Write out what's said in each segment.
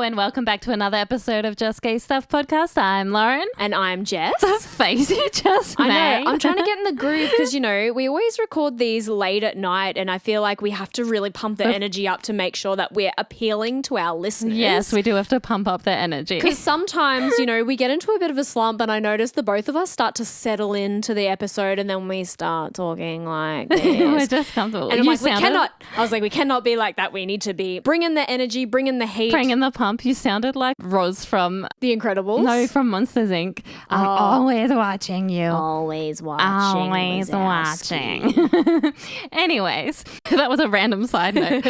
and welcome back to another episode of Just Gay Stuff podcast. I'm Lauren. And I'm Jess. The face you just made. I know. I'm trying to get in the groove because, you know, we always record these late at night and I feel like we have to really pump the energy up to make sure that we're appealing to our listeners. Yes, we do have to pump up their energy. Because sometimes, you know, we get into a bit of a slump and I notice the both of us start to settle into the episode and then we start talking like this. We're just comfortable. And I'm like, we cannot be like that. We need to be bringing the energy, bringing the heat. Bringing the pump. You sounded like Roz from The Incredibles. No, from Monsters Inc. I'm always watching you. Always watching. Always watching. Anyways, that was a random side note.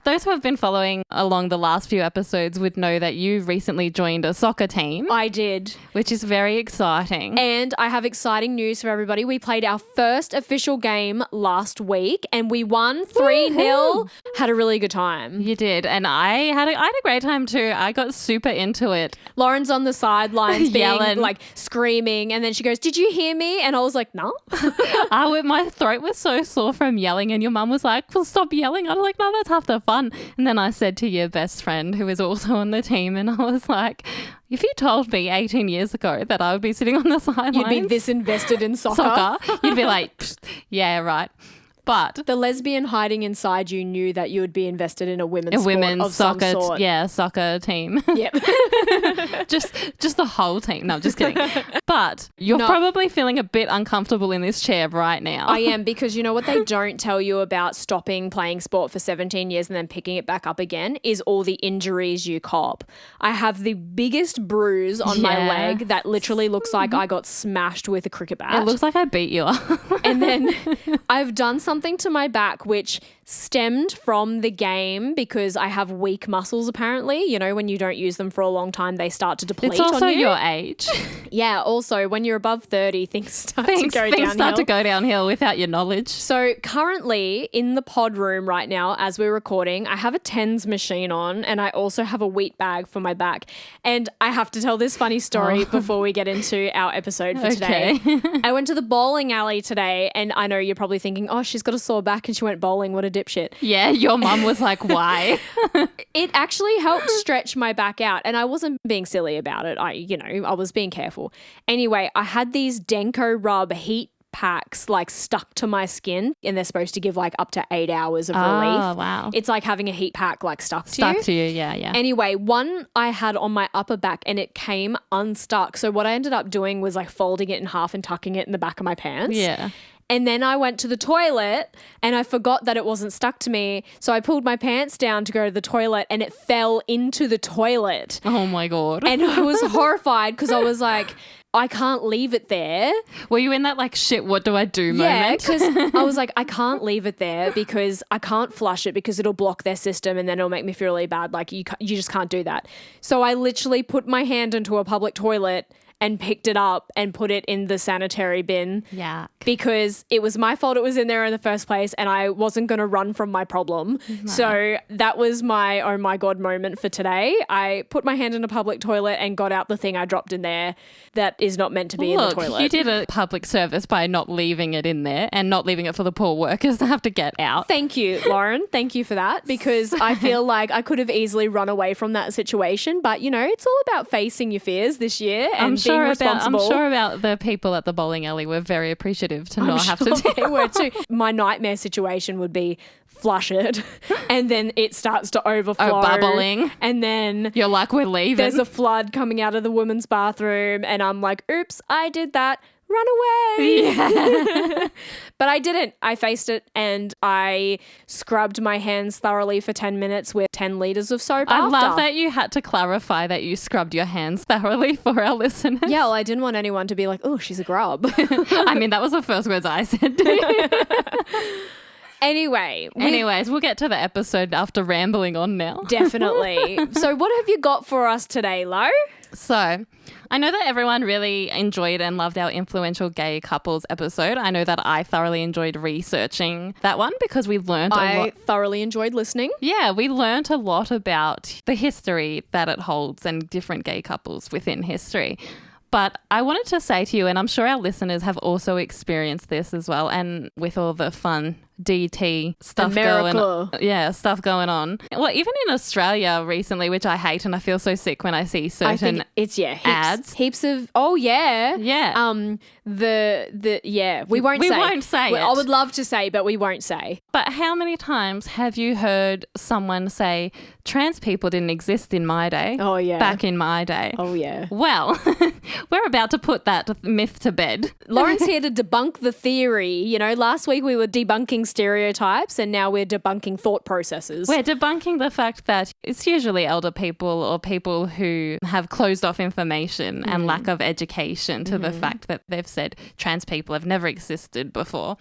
Those who have been following along the last few episodes would know that you recently joined a soccer team. I did. Which is very exciting. And I have exciting news for everybody. We played our first official game last week and we won 3-0. Had a really good time. You did. And I had a great time too. I got super into it. Lauren's on the sidelines being Yelling. like screaming. And then she goes, "Did you hear me?" And I was like, "No." My throat was so sore from yelling and your mum was like, "Well, stop yelling." I was like, "No, that's half the fun." And then I said to your best friend who is also on the team and I was like, if you told me 18 years ago that I would be sitting on the sidelines. You'd be this invested in soccer. You'd be like, yeah, right. But the lesbian hiding inside you knew that you would be invested in a women's soccer, some sort. Soccer team. Yep. just the whole team. No, I'm just kidding. But you're probably feeling a bit uncomfortable in this chair right now. I am, because you know what they don't tell you about stopping playing sport for 17 years and then picking it back up again is all the injuries you cop. I have the biggest bruise on my leg that literally looks like I got smashed with a cricket bat. It looks like I beat you up. And then I've done something to my back which stemmed from the game because I have weak muscles apparently. You know, when you don't use them for a long time, they start to deplete It's also on you. your age. Yeah, also when you're above 30, things start to go downhill without your knowledge. So currently in the pod room right now as we're recording, I have a TENS machine on and I also have a wheat bag for my back. And I have to tell this funny story before we get into our episode for today. I went to the bowling alley today and I know you're probably thinking, oh, she's got a sore back and she went bowling. What a dipshit. Yeah, your mum was like, why? It actually helped stretch my back out and I wasn't being silly about it. I was being careful. Anyway, I had these Denko Rub heat packs like stuck to my skin and they're supposed to give like up to 8 hours of relief. Oh, wow. It's like having a heat pack like stuck to you. Yeah. Anyway, one I had on my upper back and it came unstuck. So what I ended up doing was like folding it in half and tucking it in the back of my pants. Yeah. And then I went to the toilet and I forgot that it wasn't stuck to me. So I pulled my pants down to go to the toilet and it fell into the toilet. Oh my God. And I was horrified because I was like, I can't leave it there. Were you in that like, shit, what do I do Yeah, moment? because I was like, I can't leave it there because I can't flush it because it'll block their system and then it'll make me feel really bad. Like you just can't do that. So I literally put my hand into a public toilet and picked it up and put it in the sanitary bin. Yeah. Because it was my fault it was in there in the first place and I wasn't going to run from my problem. No. So that was my oh my God moment for today. I put my hand in a public toilet and got out the thing I dropped in there that is not meant to be in the toilet. You did a public service by not leaving it in there and not leaving it for the poor workers to have to get out. Thank you, Lauren. Thank you for that because I feel like I could have easily run away from that situation. But, you know, it's all about facing your fears this year and being responsible. I'm sure about the people at the bowling alley were very appreciative to not have to they were too. My nightmare situation would be flush it and then it starts to overflow. Bubbling. And then you're like, we're leaving. There's a flood coming out of the women's bathroom and I'm like, oops, I did that. Run away. Yeah. But I didn't. I faced it and I scrubbed my hands thoroughly for 10 minutes with 10 litres of soap I love that you had to clarify that you scrubbed your hands thoroughly for our listeners. Yeah, well, I didn't want anyone to be like, oh, she's a grub. I mean, that was the first words I said to you. Anyways, we'll get to the episode after rambling on now. Definitely. So what have you got for us today, Lo? So I know that everyone really enjoyed and loved our influential gay couples episode. I know that I thoroughly enjoyed researching that one because we learned a lot. I thoroughly enjoyed listening. Yeah, we learned a lot about the history that it holds and different gay couples within history. But I wanted to say to you, and I'm sure our listeners have also experienced this as well, and with all the fun DT stuff stuff going on. Well, even in Australia recently, which I hate, and I feel so sick when I see certain ads. Heaps of we won't say it. I would love to say, but we won't say. But how many times have you heard someone say trans people didn't exist in my day? Oh yeah. Back in my day. Oh yeah. Well, we're about to put that myth to bed. Lauren's here to debunk the theory. You know, last week we were debunking stereotypes and now we're debunking thought processes. We're debunking the fact that it's usually elder people or people who have closed off information and lack of education to the fact that they've said trans people have never existed before.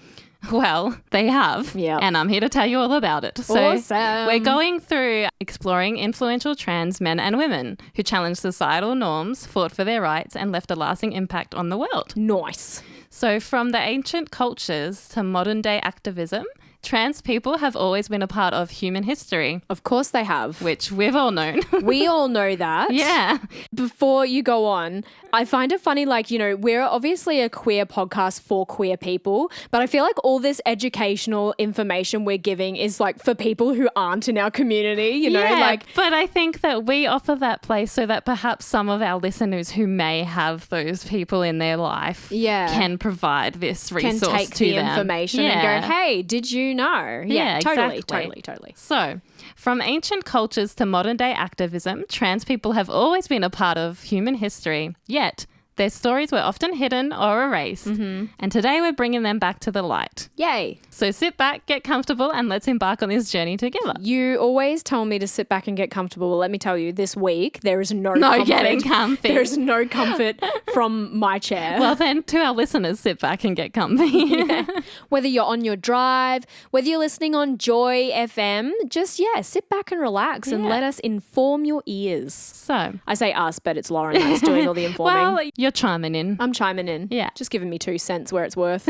Well, they have. Yeah. And I'm here to tell you all about it. So awesome. We're going through exploring influential trans men and women who challenged societal norms, fought for their rights, and left a lasting impact on the world. Nice. So from the ancient cultures to modern day activism, trans people have always been a part of human history. Of course they have. Which we've all known. We all know that. Yeah. Before you go on, I find it funny, like, you know, we're obviously a queer podcast for queer people, but I feel like all this educational information we're giving is like for people who aren't in our community, you know, but I think that we offer that place so that perhaps some of our listeners who may have those people in their life can provide this resource can take to the them. Information and go, hey, did you know? Yeah, totally, exactly. totally. So, from ancient cultures to modern day activism, trans people have always been a part of human history, yet their stories were often hidden or erased. And today we're bringing them back to the light. Yay. So sit back, get comfortable, and let's embark on this journey together. You always tell me to sit back and get comfortable. Well, let me tell you, this week there is no comfort. Getting comfy. There is no comfort from my chair. Well, then to our listeners, sit back and get comfy. Whether you're on your drive, whether you're listening on Joy FM, just, sit back and relax and let us inform your ears. So I say us, but it's Lauren that's doing all the informing. Well, you're chiming in. I'm chiming in. Yeah. Just giving me 2 cents where it's worth.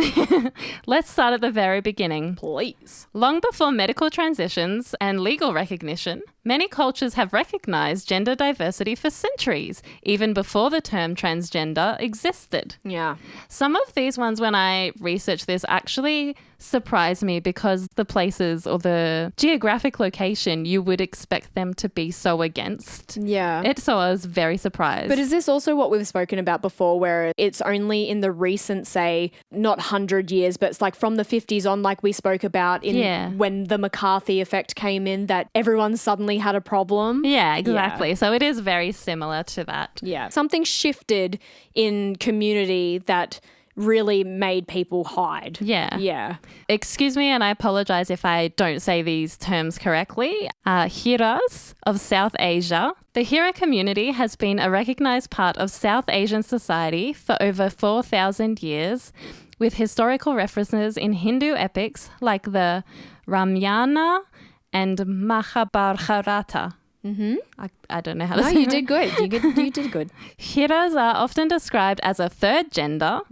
Let's start at the very beginning. Please. Long before medical transitions and legal recognition, many cultures have recognized gender diversity for centuries, even before the term transgender existed. Yeah. Some of these ones, when I researched this, actually surprised me because the places or the geographic location you would expect them to be so against. Yeah. So I was very surprised. But is this also what we've spoken about before, where it's only in the recent, say, not 100 years, but it's like from the 50s on, like we spoke about when the McCarthy effect came in, that everyone suddenly had a problem? Yeah, exactly. Yeah. So it is very similar to that. Yeah. Something shifted in community that really made people hide. Yeah. Yeah. Excuse me, and I apologize if I don't say these terms correctly. Hiras of South Asia. The Hira community has been a recognized part of South Asian society for over 4,000 years, with historical references in Hindu epics like the Ramayana and Mahabharata. I don't know how to say it. No, you did good. You did good. Hiras are often described as a third gender,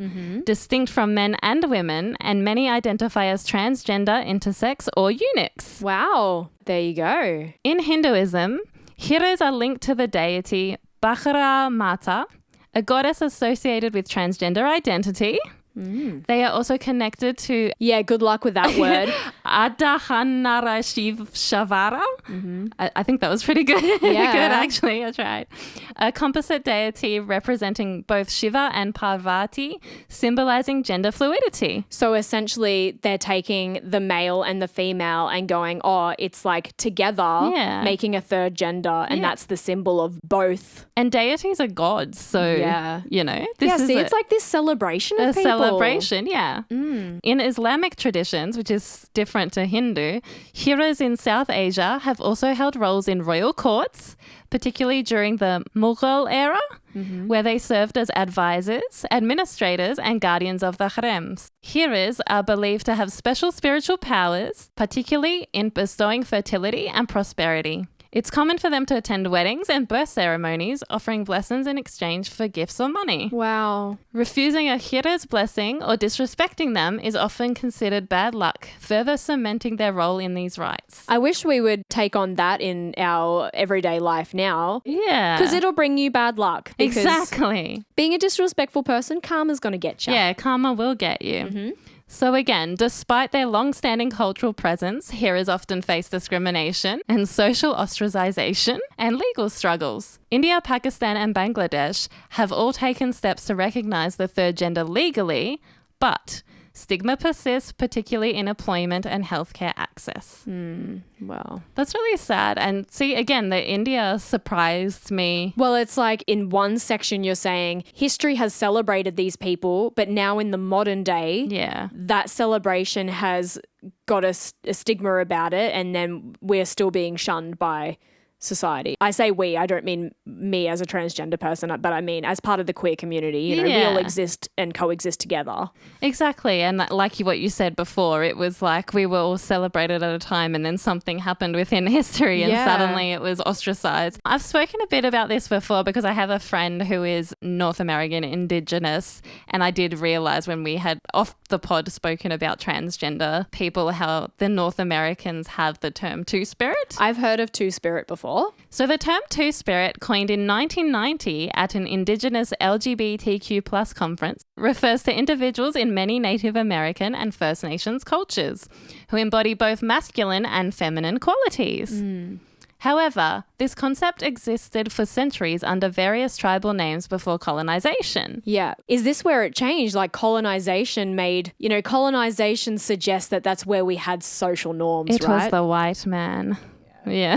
distinct from men and women, and many identify as transgender, intersex, or eunuchs. Wow. There you go. In Hinduism, Hiras are linked to the deity Bhakhara Mata, a goddess associated with transgender identity. They are also connected to... Yeah, good luck with that word. Adahanara Shavara. I think that was pretty good. Yeah. Good, actually. I tried. A composite deity representing both Shiva and Parvati, symbolizing gender fluidity. So essentially, they're taking the male and the female and going, it's like together, making a third gender, and that's the symbol of both. And deities are gods, so, you know. It's like this celebration of people. Celebration, yeah. In Islamic traditions, which is different to Hindu, Hiras in South Asia have also held roles in royal courts, particularly during the Mughal era, where they served as advisors, administrators, and guardians of the harems. Hiras are believed to have special spiritual powers, particularly in bestowing fertility and prosperity. It's common for them to attend weddings and birth ceremonies, offering blessings in exchange for gifts or money. Wow. Refusing a Hira's blessing or disrespecting them is often considered bad luck, further cementing their role in these rites. I wish we would take on that in our everyday life now. Yeah. Because it'll bring you bad luck. Exactly. Being a disrespectful person, karma's going to get you. Yeah, karma will get you. So again, despite their long-standing cultural presence, hearers often face discrimination and social ostracization and legal struggles. India, Pakistan, and Bangladesh have all taken steps to recognize the third gender legally, but stigma persists, particularly in employment and healthcare access. Well, That's really sad. And see, again, the India surprised me. well, it's like in one section you're saying history has celebrated these people, but now in the modern day, Yeah. that celebration has got a stigma about it, and then we're still being shunned by society. I say we, I don't mean me as a transgender person, but I mean as part of the queer community. You know, we all Yeah. exist and coexist together. Exactly. And like what you said before, it was like we were all celebrated at a time and then something happened within history and Yeah. suddenly it was ostracized. I've spoken a bit about this before because I have a friend who is North American Indigenous, and I did realize when we had off the pod spoken about transgender people how the North Americans have the term two-spirit. I've heard of two-spirit before. So the term two-spirit, coined in 1990 at an Indigenous LGBTQ+ conference, refers to individuals in many Native American and First Nations cultures who embody both masculine and feminine qualities. However, this concept existed for centuries under various tribal names before colonization. Yeah. Is this where it changed? Like colonization colonization suggests that that's where we had social norms, It right? was the white man. Yeah.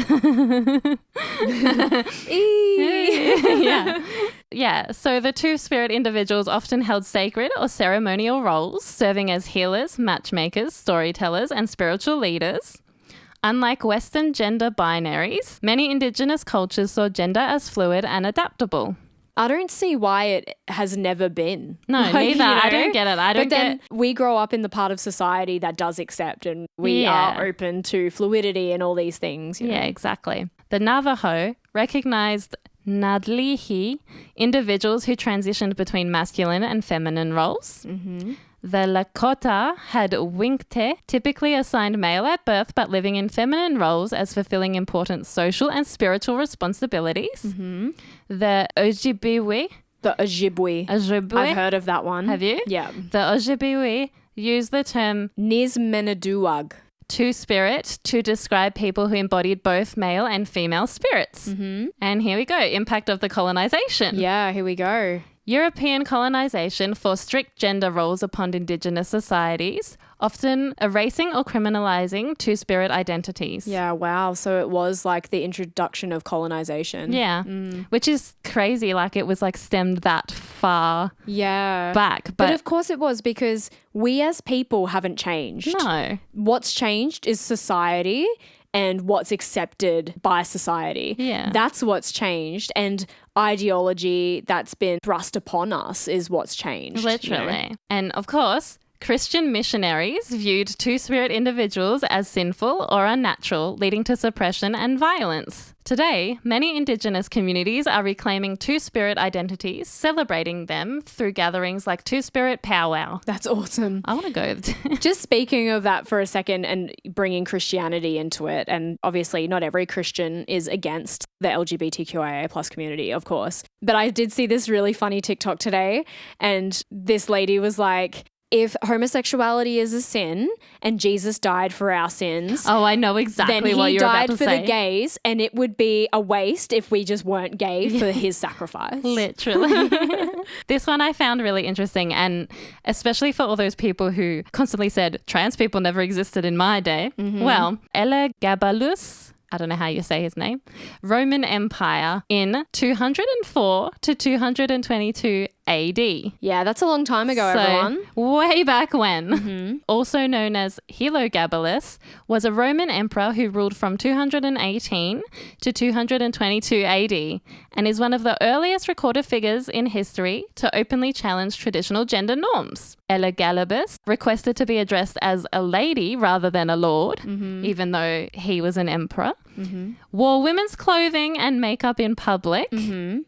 Yeah. So the two-spirit individuals often held sacred or ceremonial roles, serving as healers, matchmakers, storytellers, and spiritual leaders. Unlike Western gender binaries, many Indigenous cultures saw gender as fluid and adaptable. I don't see why it has never been. No, neither. I don't get it. But then we grow up in the part of society that does accept, and we are open to fluidity and all these things. Yeah, exactly. The Navajo recognized Nadlihi, individuals who transitioned between masculine and feminine roles. Mm-hmm. The Lakota had Winkte, typically assigned male at birth but living in feminine roles as fulfilling important social and spiritual responsibilities. Mm-hmm. The Ojibwe. The Ojibwe. I've heard of that one. Have you? Yeah. The Ojibwe use the term Nizmeneduag. two-spirit to describe people who embodied both male and female spirits. Mm-hmm. And here we go. Impact of the colonization. Yeah, here we go. European colonization forced strict gender roles upon Indigenous societies, often erasing or criminalizing two-spirit identities. Yeah, wow. So it was like the introduction of colonization. Yeah, which is crazy. Like it was like stemmed that far back. But of course it was, because we as people haven't changed. No. What's changed is society and what's accepted by society. Yeah. That's what's changed. And ideology that's been thrust upon us is what's changed. Literally. You know? And of course, Christian missionaries viewed two-spirit individuals as sinful or unnatural, leading to suppression and violence. Today, many Indigenous communities are reclaiming two-spirit identities, celebrating them through gatherings like Two-Spirit Powwow. That's awesome. I want to go. Just speaking of that for a second and bringing Christianity into it, and obviously not every Christian is against the LGBTQIA plus community, of course. But I did see this really funny TikTok today, and this lady was like, if homosexuality is a sin and Jesus died for our sins, Oh, I know exactly what you're about to say. then he died for the gays, and it would be a waste if we just weren't gay for his sacrifice. Literally. This one I found really interesting, and especially for all those people who constantly said trans people never existed in my day. Mm-hmm. Well, Elagabalus, I don't know how you say his name, Roman Empire in 204 to 222 AD. Yeah, that's a long time ago, So, everyone. way back when, also known as Heliogabalus, was a Roman emperor who ruled from 218 to 222 AD and is one of the earliest recorded figures in history to openly challenge traditional gender norms. Elagabalus requested to be addressed as a lady rather than a lord, even though he was an emperor. wore women's clothing and makeup in public,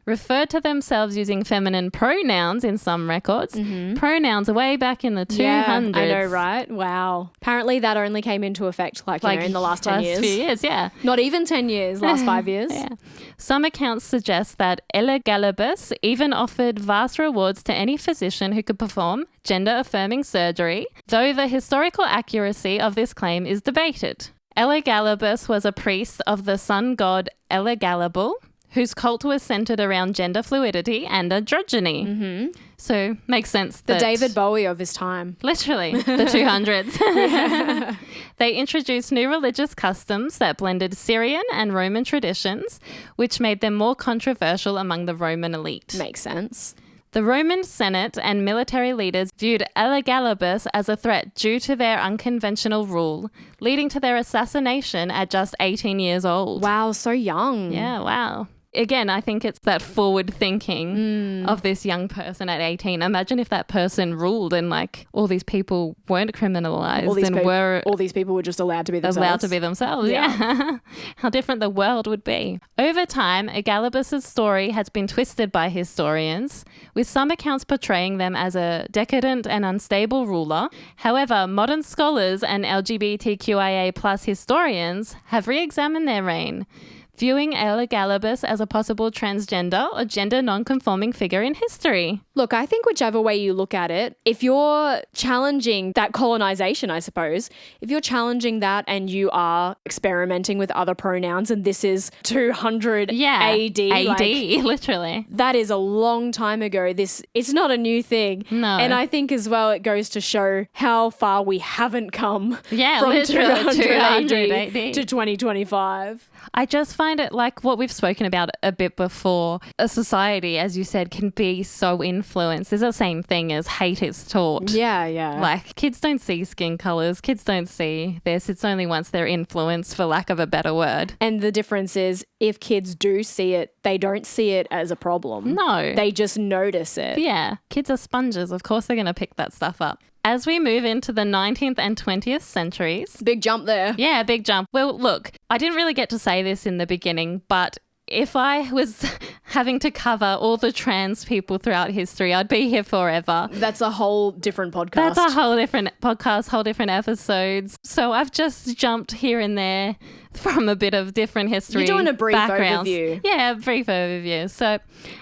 referred to themselves using feminine pronouns in some records, pronouns way back in the 200s. Yeah, I know, right? Wow. Apparently that only came into effect in the last 10 years. Few years, yeah. Not even 10 years, last 5 years. Yeah. Some accounts suggest that Elagabalus even offered vast rewards to any physician who could perform gender-affirming surgery, though the historical accuracy of this claim is debated. Elagabalus was a priest of the sun god Elagabal, whose cult was centered around gender fluidity and androgyny. So makes sense. The David Bowie of his time. Literally, the 200s. They introduced new religious customs that blended Syrian and Roman traditions, which made them more controversial among the Roman elite. Makes sense. The Roman Senate and military leaders viewed Elagabalus as a threat due to their unconventional rule, leading to their assassination at just 18 years old. Wow, so young. Yeah, wow. Again, I think it's that forward thinking of this young person at 18. Imagine if that person ruled and all these people weren't criminalized all these people were just allowed to be themselves. Yeah. How different the world would be. Over time, Elagabalus' story has been twisted by historians, with some accounts portraying them as a decadent and unstable ruler. However, modern scholars and LGBTQIA+ historians have re-examined their reign, viewing Elagabalus as a possible transgender or gender non-conforming figure in history. Look, I think whichever way you look at it, if you're challenging that colonization, I suppose, if you're challenging that and you are experimenting with other pronouns and this is 200 AD. Literally. That is a long time ago. It's not a new thing. No. And I think as well it goes to show how far we haven't come from 200 AD to 2025. I just find it like what we've spoken about a bit before. A society, as you said, can be so influenced. It's the same thing as hate is taught. Yeah. Like kids don't see skin colours. Kids don't see this. It's only once they're influenced, for lack of a better word. And the difference is if kids do see it, they don't see it as a problem. No. They just notice it. Yeah. Kids are sponges. Of course they're going to pick that stuff up. As we move into the 19th and 20th centuries... Big jump there. Yeah, big jump. Well, look, I didn't really get to say this in the beginning, but if I was having to cover all the trans people throughout history, I'd be here forever. That's a whole different podcast. That's a whole different podcast, whole different episodes. So I've just jumped here and there from a bit of different history. You're doing a brief backgrounds. overview. Yeah, a brief overview. So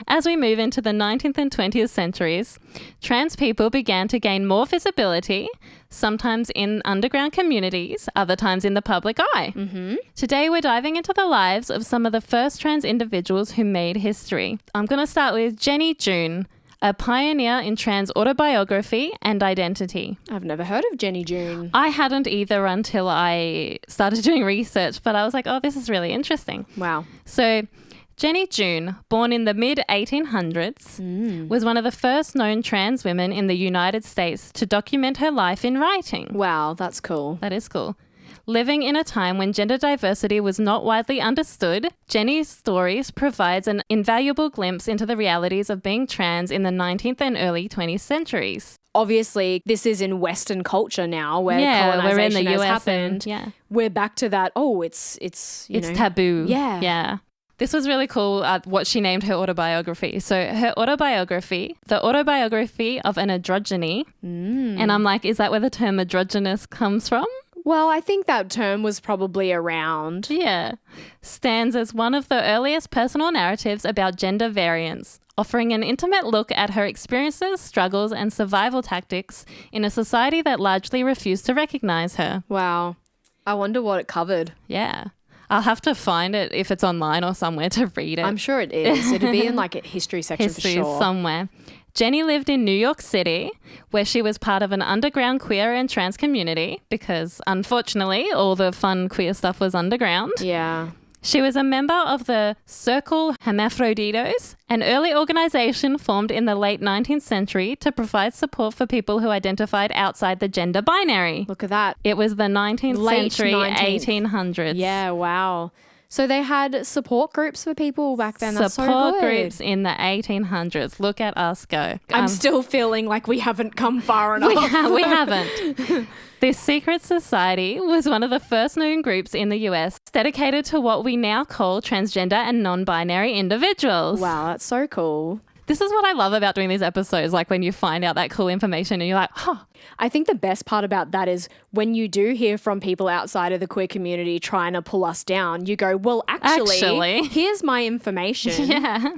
as we move into the 19th and 20th centuries, trans people began to gain more visibility, sometimes in underground communities, other times in the public eye. Today we're diving into the lives of some of the first trans individuals who made history. I'm going to start with Jenny June, a pioneer in trans autobiography and identity. I've never heard of Jenny June. I hadn't either until I started doing research, but I was like, oh, this is really interesting. Wow. So Jenny June, born in the mid-1800s, was one of the first known trans women in the United States to document her life in writing. Wow, that's cool. That is cool. Living in a time when gender diversity was not widely understood, Jenny's stories provides an invaluable glimpse into the realities of being trans in the 19th and early 20th centuries. Obviously, this is in Western culture now where colonization we're in the has US happened. We're back to that, it's taboo. Yeah. Yeah. This was really cool, what she named her autobiography. So her autobiography, the autobiography of an androgyny. And I'm like, is that where the term androgynous comes from? Well, I think that term was probably around. Yeah. Stands as one of the earliest personal narratives about gender variance, offering an intimate look at her experiences, struggles, and survival tactics in a society that largely refused to recognize her. Wow. I wonder what it covered. Yeah. I'll have to find it if it's online or somewhere to read it. I'm sure it is. It'd be in like a history section for sure. Somewhere. Jenny lived in New York City, where she was part of an underground queer and trans community because, unfortunately, all the fun queer stuff was underground. Yeah. She was a member of the Circle Hermaphroditos, an early organisation formed in the late 19th century to provide support for people who identified outside the gender binary. Look at that. It was the 19th Late century, 19th. 1800s. Yeah, wow. So they had support groups for people back then. That's Support so good. groups in the 1800s. Look at us go. I'm still feeling like we haven't come far enough. We haven't. This secret society was one of the first known groups in the US dedicated to what we now call transgender and non-binary individuals. Wow, that's so cool. This is what I love about doing these episodes, like when you find out that cool information and you're like, oh. I think the best part about that is when you do hear from people outside of the queer community trying to pull us down, you go, well, actually. Here's my information. Yeah.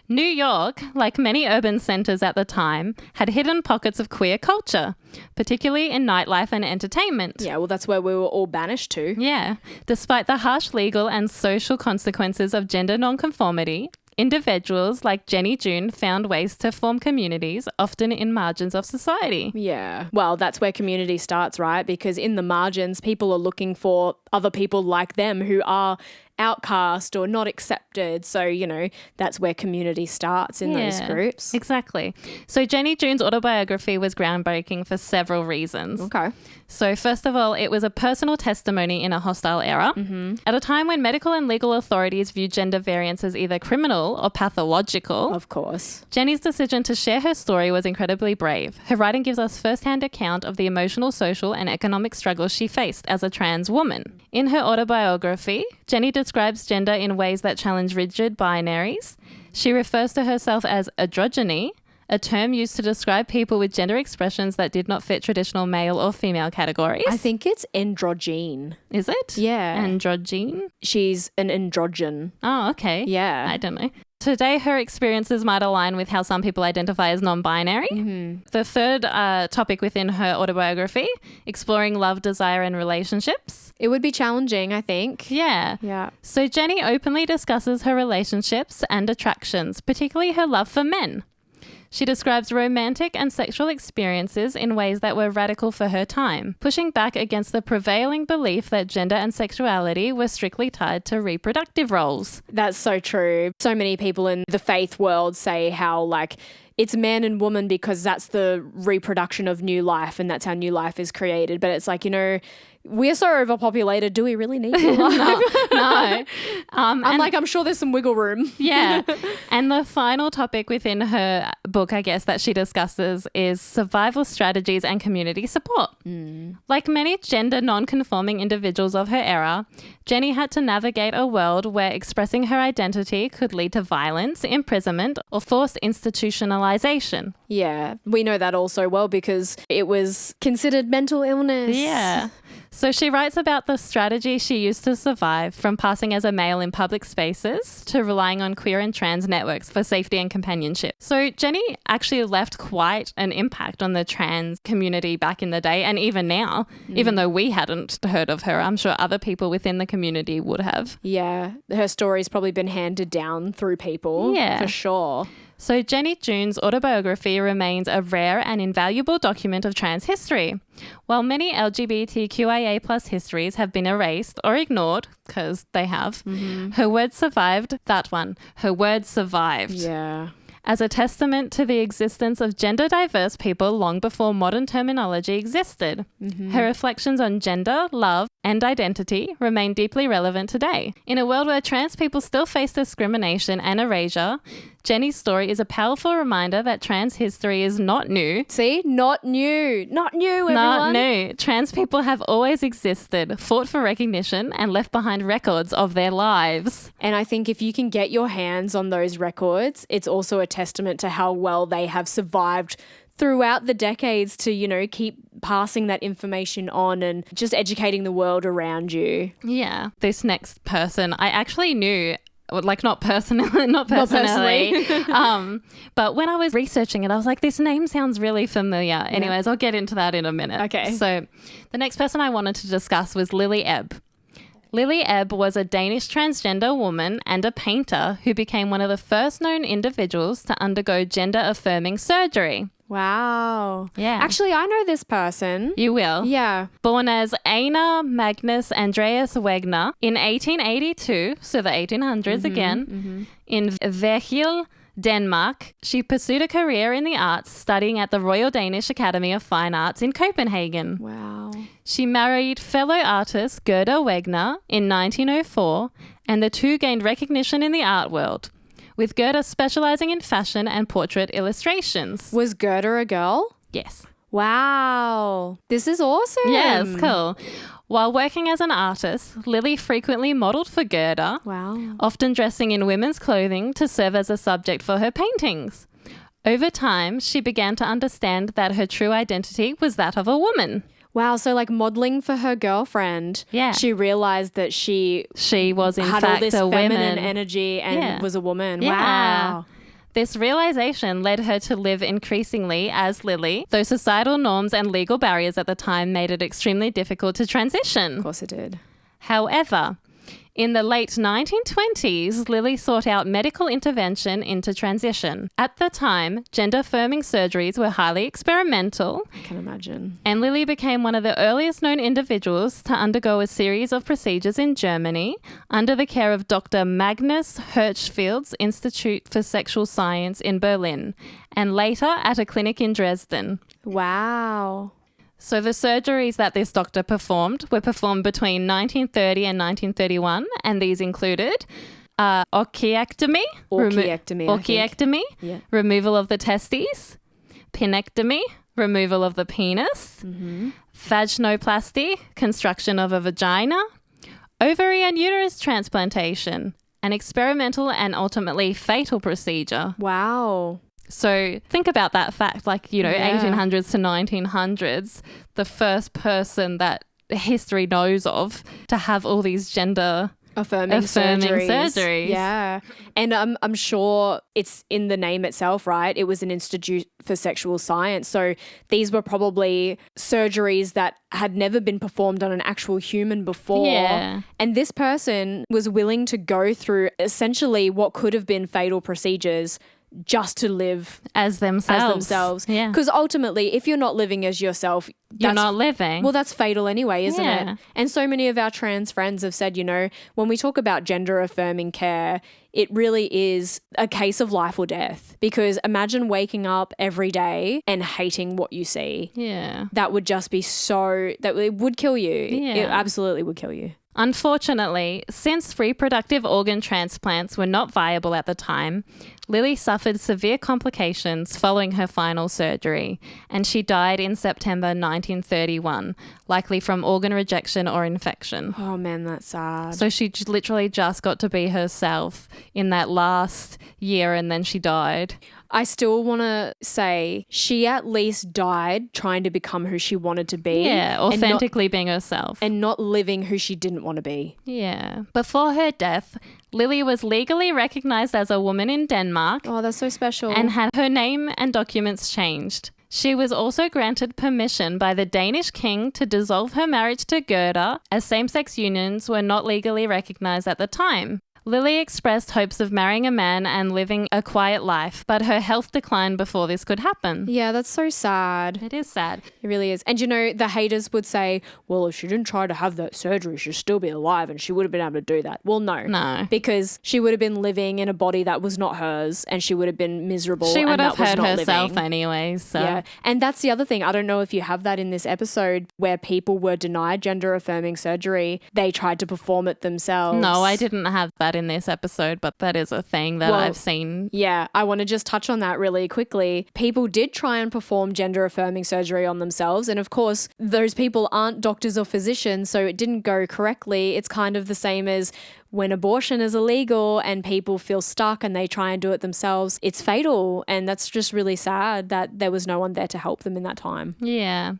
New York, like many urban centres at the time, had hidden pockets of queer culture, particularly in nightlife and entertainment. Yeah, well, that's where we were all banished to. Yeah. Despite the harsh legal and social consequences of gender nonconformity, individuals like Jenny June found ways to form communities, often in margins of society. Yeah. Well, that's where community starts, right? Because in the margins, people are looking for other people like them who are outcast or not accepted. So, you know, that's where community starts in those groups. Exactly. So Jenny June's autobiography was groundbreaking for several reasons. Okay. So first of all, it was a personal testimony in a hostile era. Mm-hmm. At a time when medical and legal authorities viewed gender variance as either criminal or pathological. Of course. Jenny's decision to share her story was incredibly brave. Her writing gives us first-hand account of the emotional, social and economic struggles she faced as a trans woman. In her autobiography, Jenny describes gender in ways that challenge rigid binaries. She refers to herself as androgyny, a term used to describe people with gender expressions that did not fit traditional male or female categories. I think it's androgyne. Is it? Yeah. Androgyne? She's an androgen. Oh, okay. Yeah. I don't know. Today, her experiences might align with how some people identify as non-binary. Mm-hmm. The third topic within her autobiography, exploring love, desire and relationships. It would be challenging, I think. Yeah. Yeah. So Jenny openly discusses her relationships and attractions, particularly her love for men. She describes romantic and sexual experiences in ways that were radical for her time, pushing back against the prevailing belief that gender and sexuality were strictly tied to reproductive roles. That's so true. So many people in the faith world say how, like, it's man and woman because that's the reproduction of new life and that's how new life is created. But it's like, you know, we're so overpopulated. Do we really need new life? No. I'm sure there's some wiggle room. Yeah. And the final topic within her book, I guess, that she discusses is survival strategies and community support. Mm. Like many gender non-conforming individuals of her era, Jenny had to navigate a world where expressing her identity could lead to violence, imprisonment, or forced institutionalization. Yeah, we know that all so well because it was considered mental illness. Yeah. So she writes about the strategy she used to survive, from passing as a male in public spaces to relying on queer and trans networks for safety and companionship. So Jenny actually left quite an impact on the trans community back in the day and even now, even though we hadn't heard of her. I'm sure other people within the community would have. Yeah, her story's probably been handed down through people, for sure. So Jenny June's autobiography remains a rare and invaluable document of trans history. While many LGBTQIA+ histories have been erased or ignored, because they have, her words survived. That one. Her words survived. Yeah. As a testament to the existence of gender diverse people long before modern terminology existed. Her reflections on gender, love, and identity remain deeply relevant today. In a world where trans people still face discrimination and erasure, Jenny's story is a powerful reminder that trans history is not new. See? Not new. Not new, everyone. Not new. Trans people have always existed, fought for recognition, and left behind records of their lives. And I think if you can get your hands on those records, it's also a testament to how well they have survived throughout the decades to, you know, keep passing that information on and just educating the world around you. Yeah. This next person, I actually knew, like not personally, but when I was researching it, I was like, this name sounds really familiar. Anyways, I'll get into that in a minute. Okay. So the next person I wanted to discuss was Lily Ebb. Lily Ebb was a Danish transgender woman and a painter who became one of the first known individuals to undergo gender-affirming surgery. Wow. Yeah. Actually, I know this person. You will. Yeah. Born as Einar Magnus Andreas Wegner in 1882, so the 1800s again, in Vejle, Denmark, she pursued a career in the arts, studying at the Royal Danish Academy of Fine Arts in Copenhagen. Wow. She married fellow artist Gerda Wegner in 1904 and the two gained recognition in the art world, with Gerda specializing in fashion and portrait illustrations. Was Gerda a girl? Yes. Wow. This is awesome. Yeah, it's cool. While working as an artist, Lily frequently modeled for Gerda, Wow. often dressing in women's clothing to serve as a subject for her paintings. Over time, she began to understand that her true identity was that of a woman. Wow. So like modeling for her girlfriend, Yeah. she realized that she Was in had fact all this a feminine woman. energy and Yeah. was a woman. Yeah. Wow. This realization led her to live increasingly as Lily, though societal norms and legal barriers at the time made it extremely difficult to transition. Of course it did. However, in the late 1920s, Lily sought out medical intervention into transition. At the time, gender-affirming surgeries were highly experimental, I can imagine. and Lily became one of the earliest known individuals to undergo a series of procedures in Germany under the care of Dr. Magnus Hirschfeld's Institute for Sexual Science in Berlin, and later at a clinic in Dresden. Wow. So the surgeries that this doctor performed were performed between 1930 and 1931, and these included orchiectomy, Orchiectomy. Yeah. removal of the testes, pinectomy, removal of the penis, vaginoplasty, construction of a vagina, ovary and uterus transplantation, an experimental and ultimately fatal procedure. Wow. So think about that fact, like, you know, Yeah. 1800s to 1900s, the first person that history knows of to have all these gender Affirming surgeries. Yeah. And I'm sure it's in the name itself, right? It was an institute for sexual science. So these were probably surgeries that had never been performed on an actual human before. Yeah. And this person was willing to go through essentially what could have been fatal procedures just to live as themselves. Yeah. Because ultimately, if you're not living as yourself, You're not living. well, that's fatal anyway, isn't Yeah. it? And so many of our trans friends have said, you know, when we talk about gender affirming care, it really is a case of life or death. Because imagine waking up every day and hating what you see. Yeah. That would just be that it would kill you. Yeah. It absolutely would kill you. Unfortunately, since reproductive organ transplants were not viable at the time, Lily suffered severe complications following her final surgery, and she died in September 1931, likely from organ rejection or infection. Oh man, that's sad. So she literally just got to be herself in that last year, and then she died. I still want to say she at least died trying to become who she wanted to be. Yeah, authentically being herself. And not living who she didn't want to be. Yeah. Before her death, Lily was legally recognized as a woman in Denmark Oh, that's so special. and had her name and documents changed. She was also granted permission by the Danish king to dissolve her marriage to Gerda, as same-sex unions were not legally recognized at the time. Lily expressed hopes of marrying a man and living a quiet life, but her health declined before this could happen. yeah, that's so sad. It is sad. It really is. And you know, the haters would say, well, if she didn't try to have that surgery, she'd still be alive and she would have been able to do that. Well, no. No. Because she would have been living in a body that was not hers and she would have been miserable. She would and have that was hurt not herself living. anyway, so... Yeah. And that's the other thing. I don't know if you have that in this episode where people were denied gender affirming surgery. They tried to perform it themselves. No, I didn't have that in this episode, but that is a thing that Well, I've seen. Yeah, I want to just touch on that really quickly. People did try and perform gender affirming surgery on themselves. And of course, those people aren't doctors or physicians, so it didn't go correctly. It's kind of the same as when abortion is illegal and people feel stuck and they try and do it themselves. It's fatal. And that's just really sad that there was no one there to help them in that time. Yeah.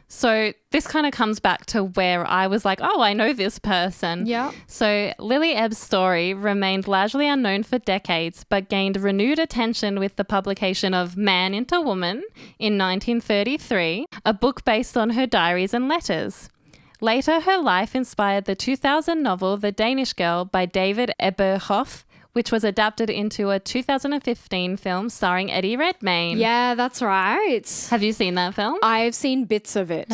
So this kind of comes back to where I was like, oh, I know this person. Yeah. So Lily Ebb's story remained largely unknown for decades, but gained renewed attention with the publication of Man into Woman in 1933, a book based on her diaries and letters. Later, her life inspired the 2000 novel The Danish Girl by David Eberhoff, which was adapted into a 2015 film starring Eddie Redmayne. Yeah, that's right. Have you seen that film? I've seen bits of it.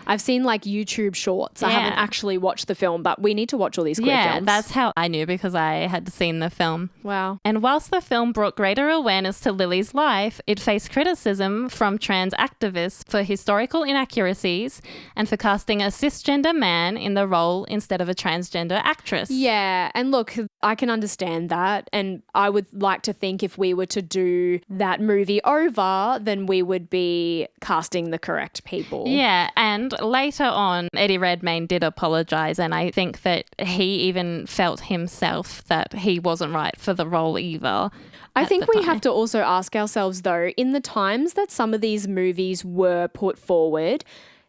I've seen like YouTube shorts. I haven't actually watched the film, but we need to watch all these queer films. That's how I knew, because I had seen the film. Wow. And whilst the film brought greater awareness to Lily's life, it faced criticism from trans activists for historical inaccuracies and for casting a cisgender man in the role instead of a transgender actress. Yeah, and look, I can understand that, and I would like to think if we were to do that movie over, then we would be casting the correct people. Yeah, and later on, Eddie Redmayne did apologise, and I think that he even felt himself that he wasn't right for the role either. I think we have to also ask ourselves, though, in the times that some of these movies were put forward,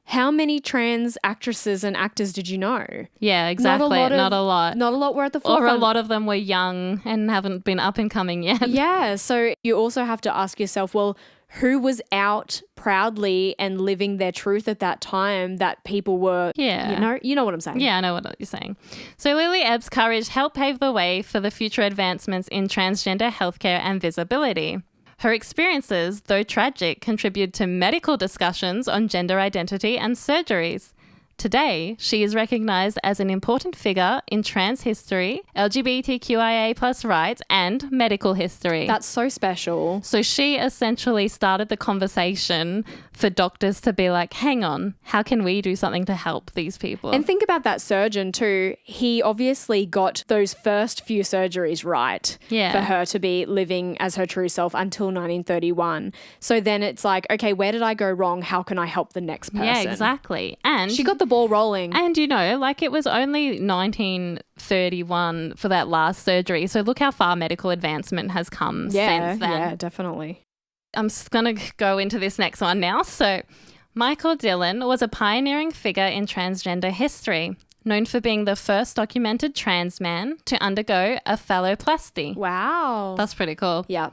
how many trans actresses and actors did you know? Yeah, exactly. Not a lot. Not a lot were at the forefront. Or a lot of them were young and haven't been up and coming yet. Yeah, so you also have to ask yourself, well, who was out proudly and living their truth at that time that people were, you know what I'm saying? Yeah, I know what you're saying. So Lily Ebb's courage helped pave the way for the future advancements in transgender healthcare and visibility. Her experiences, though tragic, contributed to medical discussions on gender identity and surgeries. Today, she is recognised as an important figure in trans history, LGBTQIA+ rights, and medical history. That's so special. So she essentially started the conversation for doctors to be like, hang on, how can we do something to help these people? And think about that surgeon too. He obviously got those first few surgeries right for her to be living as her true self until 1931. So then it's like, okay, where did I go wrong? How can I help the next person? Yeah, exactly. And she got the ball rolling. And, it was only 1931 for that last surgery. So look how far medical advancement has come since then. Yeah, definitely. I'm just going to go into this next one now. So Michael Dillon was a pioneering figure in transgender history, known for being the first documented trans man to undergo a phalloplasty. Wow. That's pretty cool. Yeah.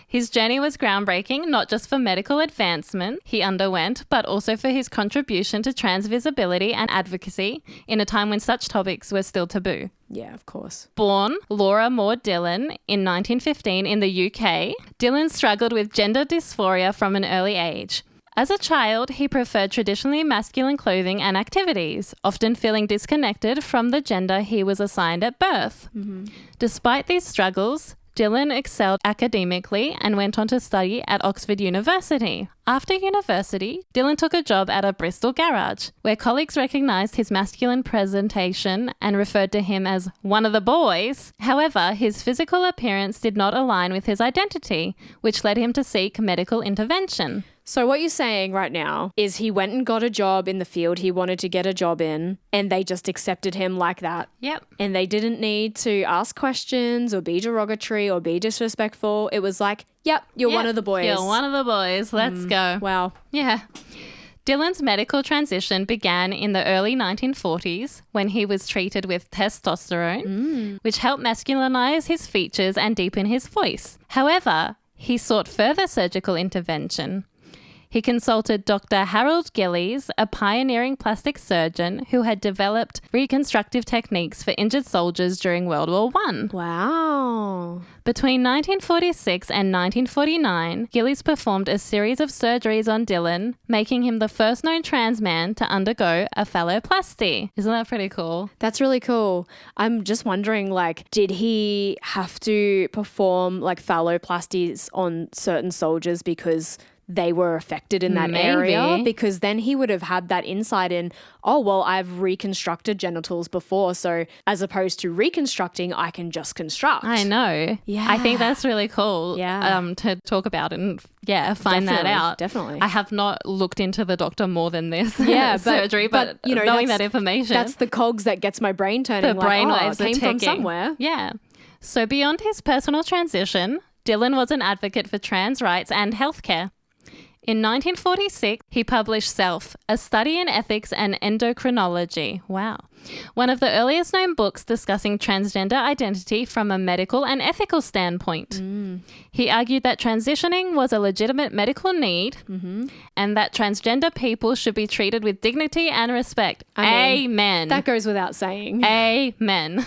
His journey was groundbreaking, not just for medical advancement he underwent, but also for his contribution to trans visibility and advocacy in a time when such topics were still taboo. Yeah, of course. Born Laura Maud Dillon in 1915 in the UK, Dillon struggled with gender dysphoria from an early age. As a child, he preferred traditionally masculine clothing and activities, often feeling disconnected from the gender he was assigned at birth. Mm-hmm. Despite these struggles, Dillon excelled academically and went on to study at Oxford University. After university, Dillon took a job at a Bristol garage, where colleagues recognised his masculine presentation and referred to him as one of the boys. However, his physical appearance did not align with his identity, which led him to seek medical intervention. So what you're saying right now is he went and got a job in the field he wanted to get a job in, and they just accepted him like that. Yep. And they didn't need to ask questions or be derogatory or be disrespectful. It was like, yep, you're one of the boys. You're one of the boys. Let's go. Wow. Yeah. Dillon's medical transition began in the early 1940s when he was treated with testosterone, which helped masculinize his features and deepen his voice. However, he sought further surgical intervention. He consulted Dr. Harold Gillies, a pioneering plastic surgeon who had developed reconstructive techniques for injured soldiers during World War I. Wow. Between 1946 and 1949, Gillies performed a series of surgeries on Dillon, making him the first known trans man to undergo a phalloplasty. Isn't that pretty cool? That's really cool. I'm just wondering, did he have to perform phalloplasties on certain soldiers because they were affected in that area? Because then he would have had that insight in, I've reconstructed genitals before, so as opposed to reconstructing, I can just construct. I know. Yeah. I think that's really cool to talk about and find that out. Definitely. I have not looked into the doctor more than this surgery, but knowing that information. That's the cogs that gets my brain turning. The brainwaves came from somewhere. Yeah. So beyond his personal transition, Dillon was an advocate for trans rights and healthcare. In 1946, he published Self, a study in ethics and endocrinology. Wow. one of the earliest known books discussing transgender identity from a medical and ethical standpoint. He argued that transitioning was a legitimate medical need and that transgender people should be treated with dignity and respect. Amen. That goes without saying. Amen.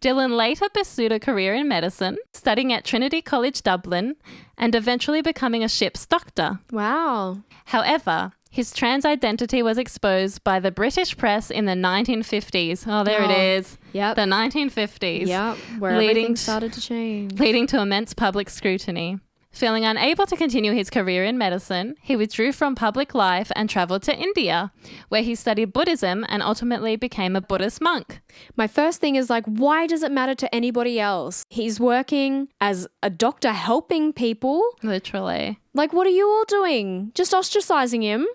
Dylan later pursued a career in medicine, studying at Trinity College Dublin, and eventually becoming a ship's doctor. Wow. However, his trans identity was exposed by the British press in the 1950s. Oh, there it is. Yep. The 1950s. Yep. Where everything started to change. Leading to immense public scrutiny. Feeling unable to continue his career in medicine, he withdrew from public life and travelled to India, where he studied Buddhism and ultimately became a Buddhist monk. My first thing is like, why does it matter to anybody else? He's working as a doctor helping people. Literally. Like, what are you all doing? Just ostracizing him?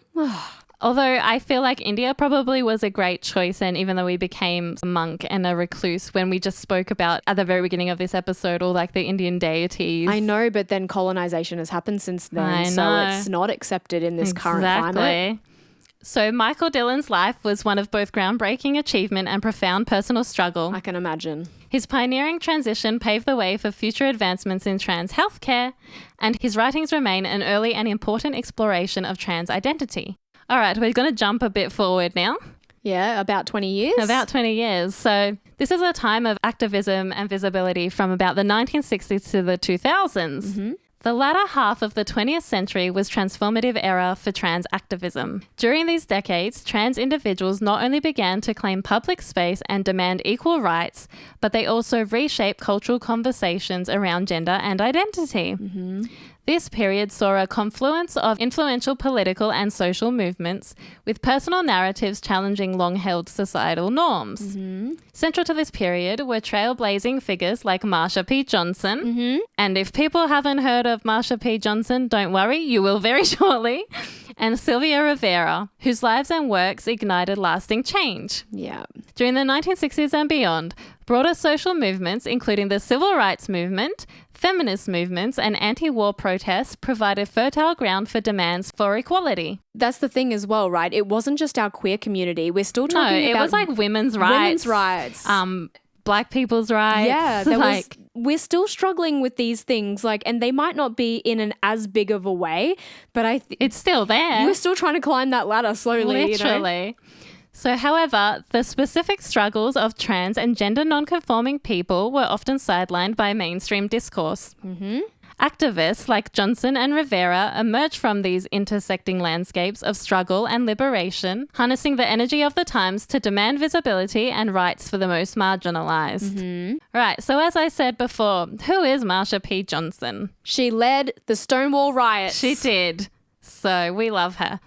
Although I feel like India probably was a great choice, and even though we became a monk and a recluse when we just spoke about at the very beginning of this episode all like the Indian deities. I know, but then colonization has happened since then, so it's not accepted in this current climate. So Michael Dillon's life was one of both groundbreaking achievement and profound personal struggle. I can imagine. His pioneering transition paved the way for future advancements in trans healthcare, and his writings remain an early and important exploration of trans identity. All right, we're going to jump a bit forward now. Yeah, about 20 years. About 20 years. So this is a time of activism and visibility from about the 1960s to the 2000s. The latter half of the 20th century was transformative era for trans activism. During these decades, trans individuals not only began to claim public space and demand equal rights, but they also reshaped cultural conversations around gender and identity. This period saw a confluence of influential political and social movements, with personal narratives challenging long-held societal norms. Central to this period were trailblazing figures like Marsha P. Johnson. And if people haven't heard of Marsha P. Johnson, don't worry, you will very shortly. And Sylvia Rivera, whose lives and works ignited lasting change. Yeah. During the 1960s and beyond, broader social movements, including the civil rights movement, feminist movements, and anti-war protests, provided fertile ground for demands for equality. That's the thing as well, right? It wasn't just our queer community. We're still talking about... it was like women's rights. Black people's rights. Yeah, we're still struggling with these things, and they might not be in an as big of a way, but it's still there. We're still trying to climb that ladder slowly. Literally. You know? So, however, the specific struggles of trans and gender non-conforming people were often sidelined by mainstream discourse. Activists like Johnson and Rivera emerged from these intersecting landscapes of struggle and liberation, harnessing the energy of the times to demand visibility and rights for the most marginalized. Right, so as I said before, who is Marsha P. Johnson? She led the Stonewall riots. She did. So we love her.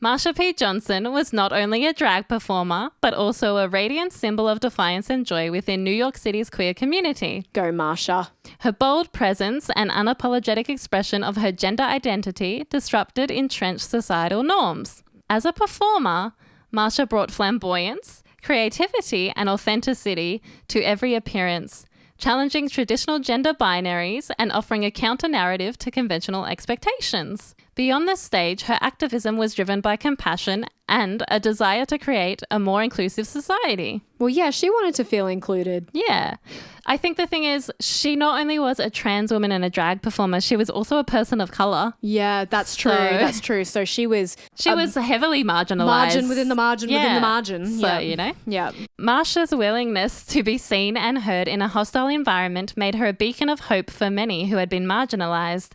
Marsha P. Johnson was not only a drag performer, but also a radiant symbol of defiance and joy within New York City's queer community. Go, Marsha. Her bold presence and unapologetic expression of her gender identity disrupted entrenched societal norms. As a performer, Marsha brought flamboyance, creativity, and authenticity to every appearance, challenging traditional gender binaries and offering a counter-narrative to conventional expectations. Beyond the stage, her activism was driven by compassion and a desire to create a more inclusive society. Well, yeah, she wanted to feel included. Yeah. I think the thing is, she not only was a trans woman and a drag performer, she was also a person of colour. Yeah, that's true. That's true. So she was heavily marginalised. Margin within the margin within the margin. So, you know. Yeah. Marsha's willingness to be seen and heard in a hostile environment made her a beacon of hope for many who had been marginalised,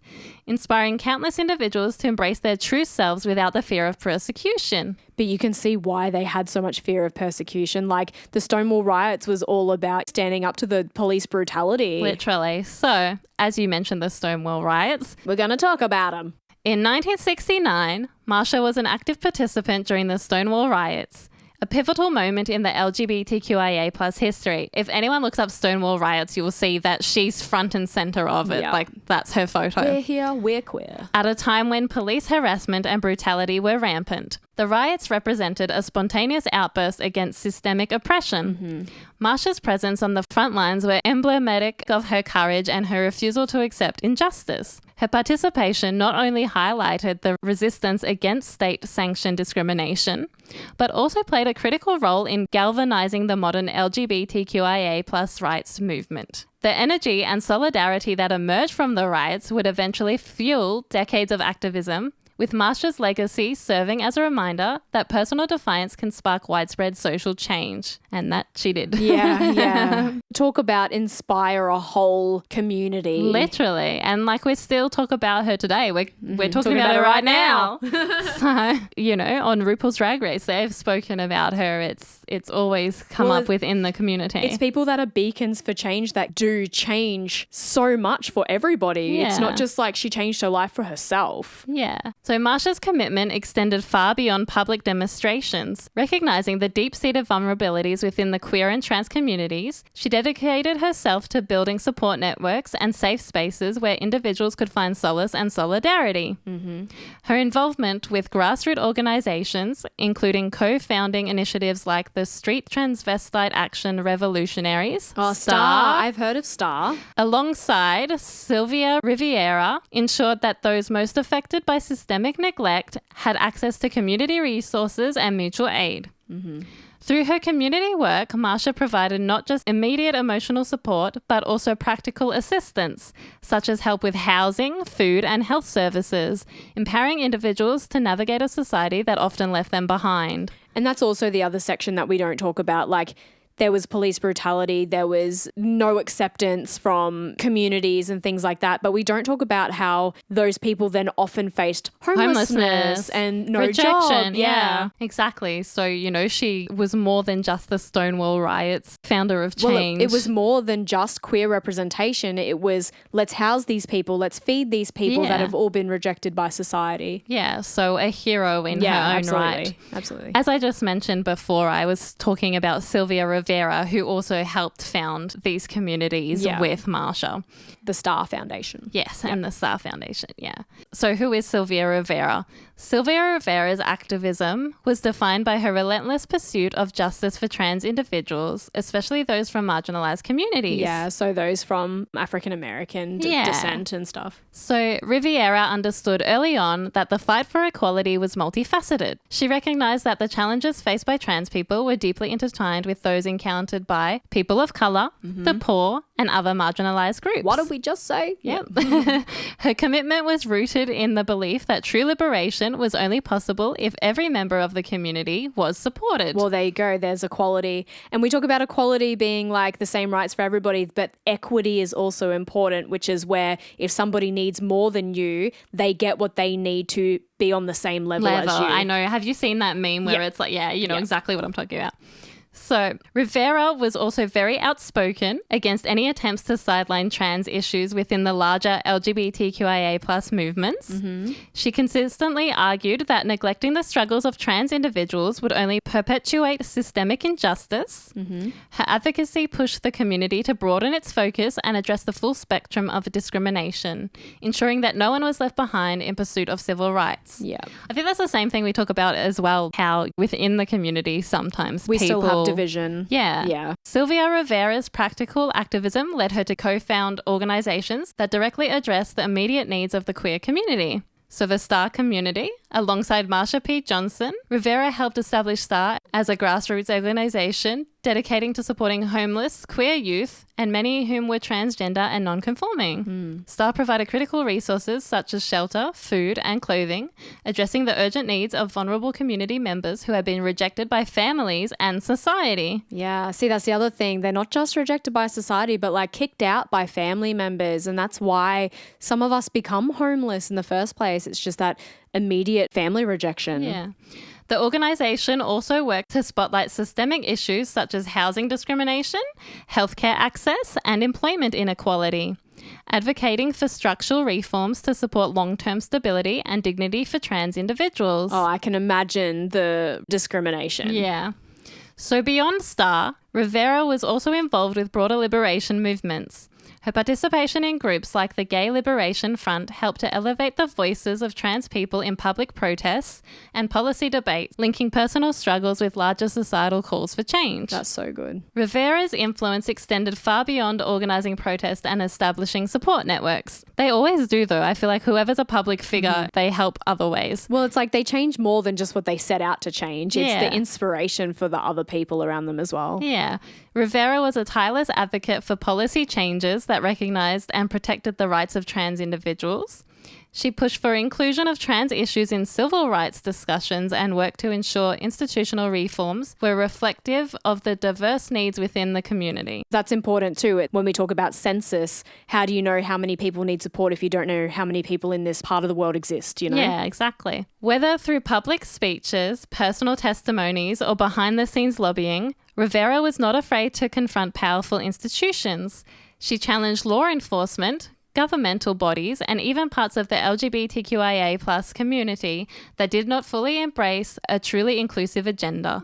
inspiring countless individuals to embrace their true selves without the fear of persecution. But you can see why they had so much fear of persecution. Like, the Stonewall riots was all about standing up to the police brutality. Literally. So, as you mentioned, the Stonewall riots. We're going to talk about them. In 1969, Marsha was an active participant during the Stonewall riots, a pivotal moment in the LGBTQIA plus history. If anyone looks up Stonewall riots, you will see that she's front and center of it. Yep. Like, that's her photo. We're here, we're queer. At a time when police harassment and brutality were rampant, the riots represented a spontaneous outburst against systemic oppression. Marsha's presence on the front lines were emblematic of her courage and her refusal to accept injustice. Her participation not only highlighted the resistance against state-sanctioned discrimination, but also played a critical role in galvanizing the modern LGBTQIA+ rights movement. The energy and solidarity that emerged from the riots would eventually fuel decades of activism, with Marsha's legacy serving as a reminder that personal defiance can spark widespread social change. And that she did. Yeah. Talk about inspire a whole community. Literally. And like we still talk about her today. We're talking about her right now. So, on RuPaul's Drag Race, they've spoken about her. It's always come up within the community. It's people that are beacons for change that do change so much for everybody. Yeah. It's not just like she changed her life for herself. Yeah. So Marsha's commitment extended far beyond public demonstrations. Recognizing the deep-seated vulnerabilities within the queer and trans communities, she dedicated herself to building support networks and safe spaces where individuals could find solace and solidarity. Mm-hmm. Her involvement with grassroots organizations, including co-founding initiatives like the Street Transvestite Action Revolutionaries, STAR. I've heard of STAR. Alongside Sylvia Riviera, ensured that those most affected by systemic neglect had access to community resources and mutual aid. Mm-hmm. Through her community work, Marsha provided not just immediate emotional support, but also practical assistance, such as help with housing, food, and health services, empowering individuals to navigate a society that often left them behind. And that's also the other section that we don't talk about, like there was police brutality, there was no acceptance from communities and things like that. But we don't talk about how those people then often faced homelessness and no rejection. job. Yeah, exactly. So, she was more than just the Stonewall riots, founder of change. Well, it was more than just queer representation. It was, let's house these people, let's feed these people that have all been rejected by society. Yeah, so a hero in her own right. Absolutely. As I just mentioned before, I was talking about Sylvia Rivera, who also helped found these communities with Marsha. The Star Foundation. Yes, and the Star Foundation, yeah. So who is Sylvia Rivera? Sylvia Rivera's activism was defined by her relentless pursuit of justice for trans individuals, especially those from marginalized communities. Yeah, so those from African American descent and stuff. So Riviera understood early on that the fight for equality was multifaceted. She recognized that the challenges faced by trans people were deeply intertwined with those encountered by people of color, the poor, and other marginalized groups. What did we just say? Yep. Her commitment was rooted in the belief that true liberation was only possible if every member of the community was supported. Well, there you go. There's equality. And we talk about equality being like the same rights for everybody, but equity is also important, which is where if somebody needs more than you, they get what they need to be on the same level as you. I know. Have you seen that meme where it's like, you know exactly what I'm talking about? So Rivera was also very outspoken against any attempts to sideline trans issues within the larger LGBTQIA+ movements. Mm-hmm. She consistently argued that neglecting the struggles of trans individuals would only perpetuate systemic injustice. Mm-hmm. Her advocacy pushed the community to broaden its focus and address the full spectrum of discrimination, ensuring that no one was left behind in pursuit of civil rights. Yeah. I think that's the same thing we talk about as well, how within the community sometimes we people still have division. Yeah. Sylvia Rivera's practical activism led her to co-found organizations that directly address the immediate needs of the queer community. So the STAR community, alongside Marsha P. Johnson, Rivera helped establish STAR as a grassroots organization dedicating to supporting homeless, queer youth, and many whom were transgender and non-conforming. STAR provided critical resources such as shelter, food, and clothing, addressing the urgent needs of vulnerable community members who had been rejected by families and society. Yeah, see, that's the other thing. They're not just rejected by society, but like kicked out by family members. And that's why some of us become homeless in the first place. It's just that immediate family rejection. Yeah. The organisation also worked to spotlight systemic issues such as housing discrimination, healthcare access, and employment inequality, advocating for structural reforms to support long-term stability and dignity for trans individuals. Oh, I can imagine the discrimination. Yeah. So beyond STAR, Rivera was also involved with broader liberation movements. Her participation in groups like the Gay Liberation Front helped to elevate the voices of trans people in public protests and policy debates, linking personal struggles with larger societal calls for change. That's so good. Rivera's influence extended far beyond organising protest and establishing support networks. They always do, though. I feel like whoever's a public figure, they help other ways. Well, it's like they change more than just what they set out to change. It's Yeah. the inspiration for the other people around them as well. Yeah. Rivera was a tireless advocate for policy changes that recognised and protected the rights of trans individuals. She pushed for inclusion of trans issues in civil rights discussions and worked to ensure institutional reforms were reflective of the diverse needs within the community. That's important too. When we talk about census, how do you know how many people need support if you don't know how many people in this part of the world exist, you know? Yeah, exactly. Whether through public speeches, personal testimonies, or behind-the-scenes lobbying, Rivera was not afraid to confront powerful institutions. She challenged law enforcement, governmental bodies, and even parts of the LGBTQIA+ community that did not fully embrace a truly inclusive agenda.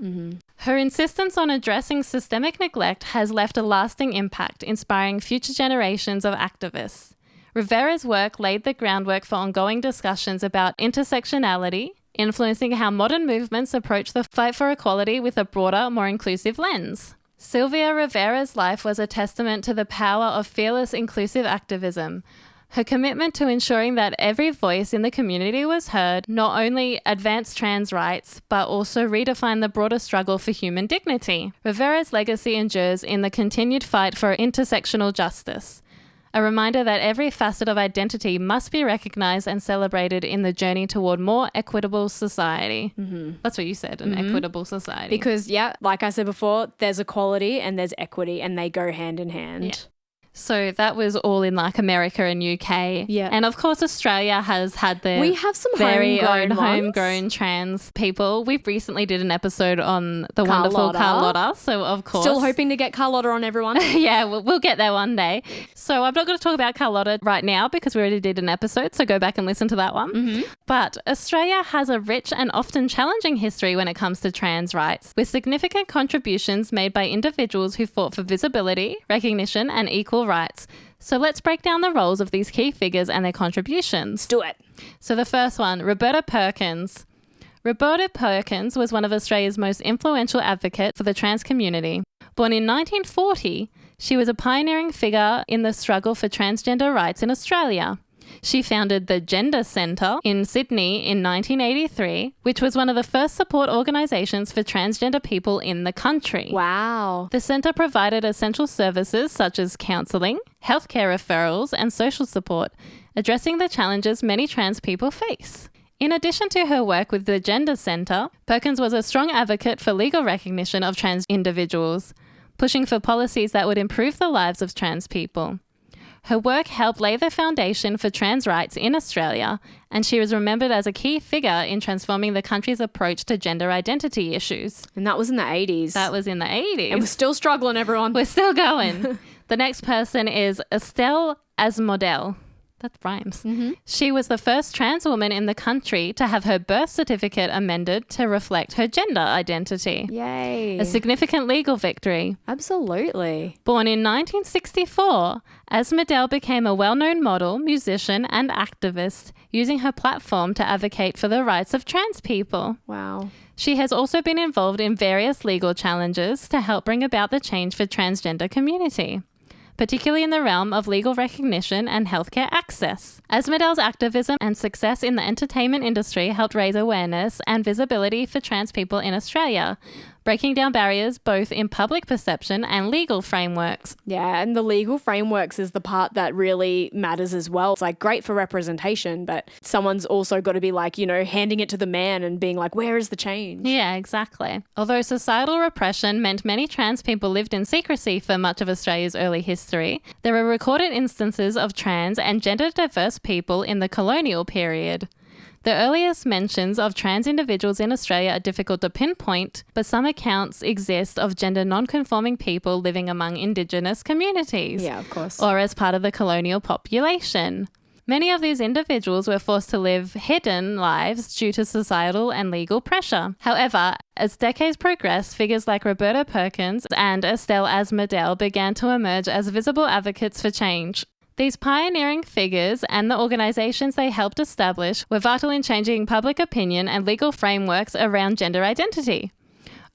Her insistence on addressing systemic neglect has left a lasting impact, inspiring future generations of activists. Rivera's work laid the groundwork for ongoing discussions about intersectionality, influencing how modern movements approach the fight for equality with a broader, more inclusive lens. Sylvia Rivera's life was a testament to the power of fearless inclusive activism. Her commitment to ensuring that every voice in the community was heard not only advanced trans rights, but also redefined the broader struggle for human dignity. Rivera's legacy endures in the continued fight for intersectional justice, a reminder that every facet of identity must be recognised and celebrated in the journey toward more equitable society. That's what you said, an equitable society. Because, yeah, like I said before, there's equality and there's equity and they go hand in hand. Yeah. So that was all in like America and UK. Yeah. And of course, Australia has had their We have some very own homegrown ones. homegrown trans people. We recently did an episode on the wonderful Carlotta. So of course. Still hoping to get Carlotta on, everyone. Yeah, we'll get there one day. So I'm not going to talk about Carlotta right now because we already did an episode. So go back and listen to that one. But Australia has a rich and often challenging history when it comes to trans rights, with significant contributions made by individuals who fought for visibility, recognition, and equal rights. So let's break down the roles of these key figures and their contributions. Do it. So the first one, Roberta Perkins. Roberta Perkins was one of Australia's most influential advocates for the trans community. Born in 1940, she was a pioneering figure in the struggle for transgender rights in Australia. She founded the Gender Centre in Sydney in 1983, which was one of the first support organisations for transgender people in the country. Wow. The centre provided essential services such as counselling, healthcare referrals, and social support, addressing the challenges many trans people face. In addition to her work with the Gender Centre, Perkins was a strong advocate for legal recognition of trans individuals, pushing for policies that would improve the lives of trans people. Her work helped lay the foundation for trans rights in Australia, and she was remembered as a key figure in transforming the country's approach to gender identity issues. And that was in the 80s. That was in the 80s. And we're still struggling, everyone. We're still going. The next person is Estelle Asmodel. That rhymes. She was the first trans woman in the country to have her birth certificate amended to reflect her gender identity. Yay. A significant legal victory. Absolutely. Born in 1964, Asmodel became a well-known model, musician, and activist, using her platform to advocate for the rights of trans people. Wow. She has also been involved in various legal challenges to help bring about the change for transgender community, particularly in the realm of legal recognition and healthcare access. Asmodel's activism and success in the entertainment industry helped raise awareness and visibility for trans people in Australia, breaking down barriers both in public perception and legal frameworks. Yeah, and the legal frameworks is the part that really matters as well. It's like great for representation, but someone's also got to be like, you know, handing it to the man and being like, where is the change? Yeah, exactly. Although societal repression meant many trans people lived in secrecy for much of Australia's early history, there are recorded instances of trans and gender diverse people in the colonial period. The earliest mentions of trans individuals in Australia are difficult to pinpoint, but some accounts exist of gender non-conforming people living among Indigenous communities. Yeah, of course. Or as part of the colonial population. Many of these individuals were forced to live hidden lives due to societal and legal pressure. However, as decades progressed, figures like Roberta Perkins and Estelle Asmodel began to emerge as visible advocates for change. These pioneering figures and the organizations they helped establish were vital in changing public opinion and legal frameworks around gender identity.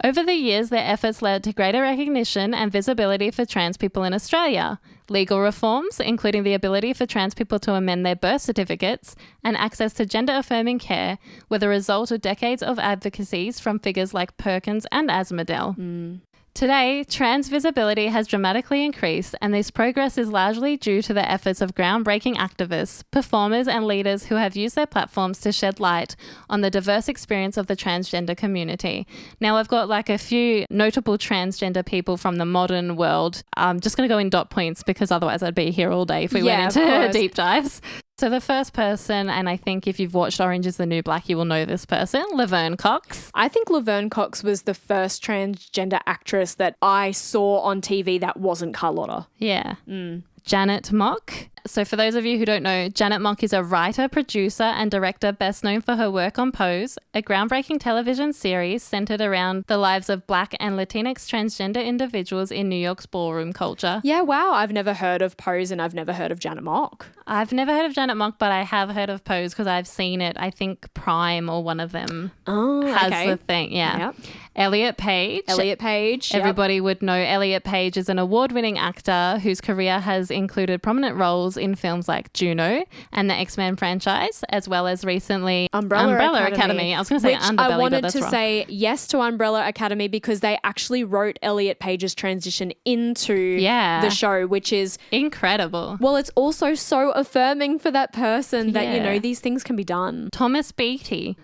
Over the years, their efforts led to greater recognition and visibility for trans people in Australia. Legal reforms, including the ability for trans people to amend their birth certificates and access to gender-affirming care, were the result of decades of advocacies from figures like Perkins and Asmodel. Today, trans visibility has dramatically increased, and this progress is largely due to the efforts of groundbreaking activists, performers, and leaders who have used their platforms to shed light on the diverse experience of the transgender community. Now, I've got like a few notable transgender people from the modern world. I'm just going to go in dot points because otherwise I'd be here all day if we went into deep dives. So the first person, and I think if you've watched Orange is the New Black, you will know this person, Laverne Cox. I think Laverne Cox was the first transgender actress that I saw on TV that wasn't Carlotta. Yeah. Janet Mock. So for those of you who don't know, Janet Mock is a writer, producer, and director best known for her work on Pose, a groundbreaking television series centered around the lives of Black and Latinx transgender individuals in New York's ballroom culture. Yeah, wow. I've never heard of Pose and I've never heard of Janet Mock. I've never heard of Janet Mock, but I have heard of Pose because I've seen it. I think Prime or one of them has the thing. Yeah. Yep. Elliot Page. Everybody would know Elliot Page is an award-winning actor whose career has included prominent roles in films like Juno and the X-Men franchise, as well as recently Umbrella Academy. I was going to say Underbelly, I wanted but that's to wrong. say yes to Umbrella Academy because they actually wrote Elliot Page's transition into the show, which is incredible. Well, it's also so affirming for that person that, you know, these things can be done. Thomas Beattie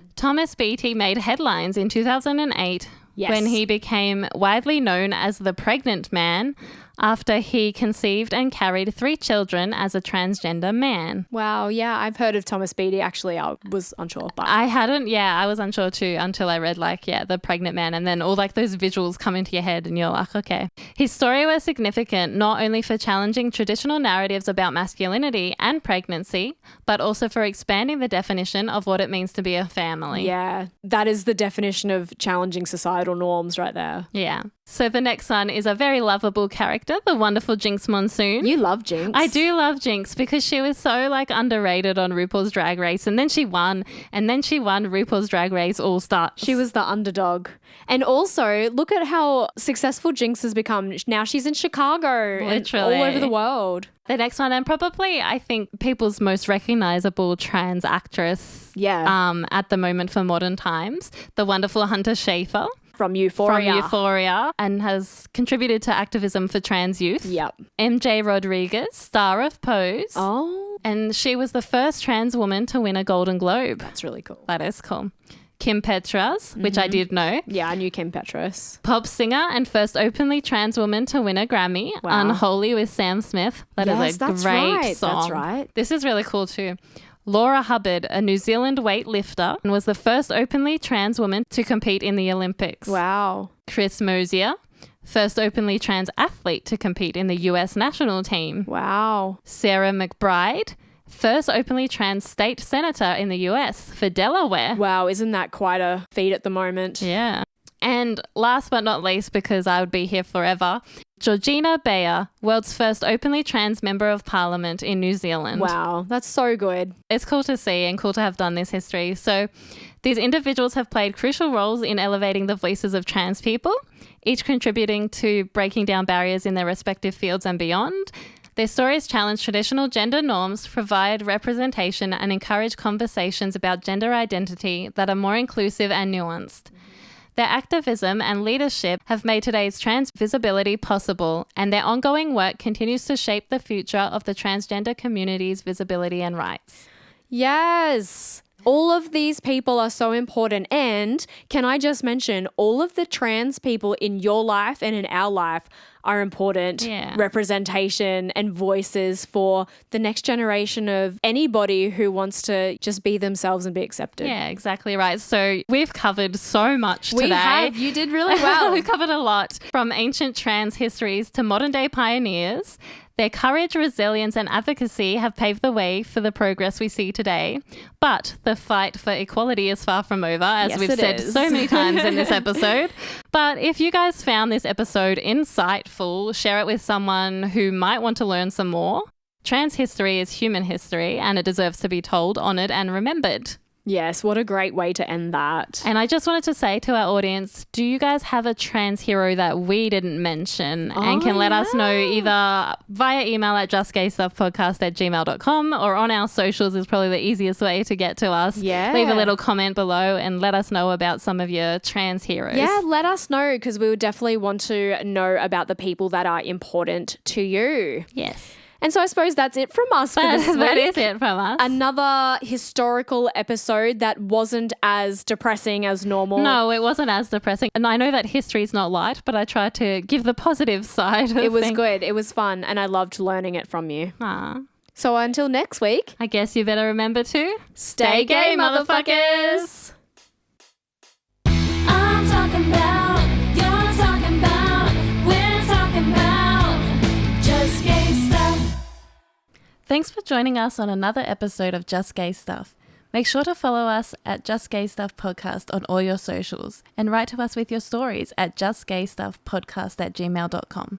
made headlines in 2008 when he became widely known as the pregnant man after he conceived and carried 3 children as a transgender man. Wow, yeah, I've heard of Thomas Beattie. Actually, I was unsure. But I hadn't, I was unsure too until I read the pregnant man, and then all like those visuals come into your head and you're like, okay. His story was significant not only for challenging traditional narratives about masculinity and pregnancy, but also for expanding the definition of what it means to be a family. Yeah, that is the definition of challenging societal norms right there. Yeah. So the next one is a very lovable character, the wonderful Jinx Monsoon. You love Jinx. I do love Jinx because she was so underrated on RuPaul's Drag Race, and then she won RuPaul's Drag Race All Stars. She was the underdog. And also, look at how successful Jinx has become. Now she's in Chicago. Literally. And all over the world. The next one, and probably I think people's most recognizable trans actress at the moment for modern times, the wonderful Hunter Schafer. From Euphoria. And has contributed to activism for trans youth. Yep. MJ Rodriguez, star of Pose. Oh. And she was the first trans woman to win a Golden Globe. That's really cool. That is cool. Kim Petras, which I did know. Yeah, I knew Kim Petras. Pop singer and first openly trans woman to win a Grammy. Wow. Unholy with Sam Smith. That is a great song. That's right. This is really cool too. Laura Hubbard, a New Zealand weightlifter, and was the first openly trans woman to compete in the Olympics. Wow. Chris Mosier, first openly trans athlete to compete in the US national team. Wow. Sarah McBride, first openly trans state senator in the US for Delaware. Wow, isn't that quite a feat at the moment? Yeah. And last but not least, because I would be here forever, Georgina Bayer, world's first openly trans member of parliament in New Zealand. Wow, that's so good. It's cool to see and cool to have done this history. So these individuals have played crucial roles in elevating the voices of trans people, each contributing to breaking down barriers in their respective fields and beyond. Their stories challenge traditional gender norms, provide representation, and encourage conversations about gender identity that are more inclusive and nuanced. Their activism and leadership have made today's trans visibility possible, and their ongoing work continues to shape the future of the transgender community's visibility and rights. Yes. All of these people are so important. And can I just mention, all of the trans people in your life and in our life are important representation and voices for the next generation of anybody who wants to just be themselves and be accepted. Yeah, exactly right. So we've covered so much today. We have. You did really well. We've covered a lot, from ancient trans histories to modern day pioneers. Their courage, resilience, and advocacy have paved the way for the progress we see today. But the fight for equality is far from over, as Yes, we've it said is. so many times in this episode. But if you guys found this episode insightful, share it with someone who might want to learn some more. Trans history is human history, and it deserves to be told, honoured, and remembered. Yes, what a great way to end that. And I just wanted to say to our audience, do you guys have a trans hero that we didn't mention and can let us know either via email at justgaystuffpodcast@gmail.com or on our socials is probably the easiest way to get to us. Yeah. Leave a little comment below and let us know about some of your trans heroes. Yeah, let us know because we would definitely want to know about the people that are important to you. Yes. And so I suppose that's it from us for this week. That is it from us. Another historical episode that wasn't as depressing as normal. No, it wasn't as depressing. And I know that history is not light, but I tried to give the positive side of It was things. good. It was fun. And I loved learning it from you. Aw. So until next week, I guess you better remember to stay gay, motherfuckers. I'm talking about, you're talking about, we're talking about just gay stuff. Thanks for joining us on another episode of Just Gay Stuff. Make sure to follow us at Just Gay Stuff Podcast on all your socials and write to us with your stories at justgaystuffpodcast@gmail.com.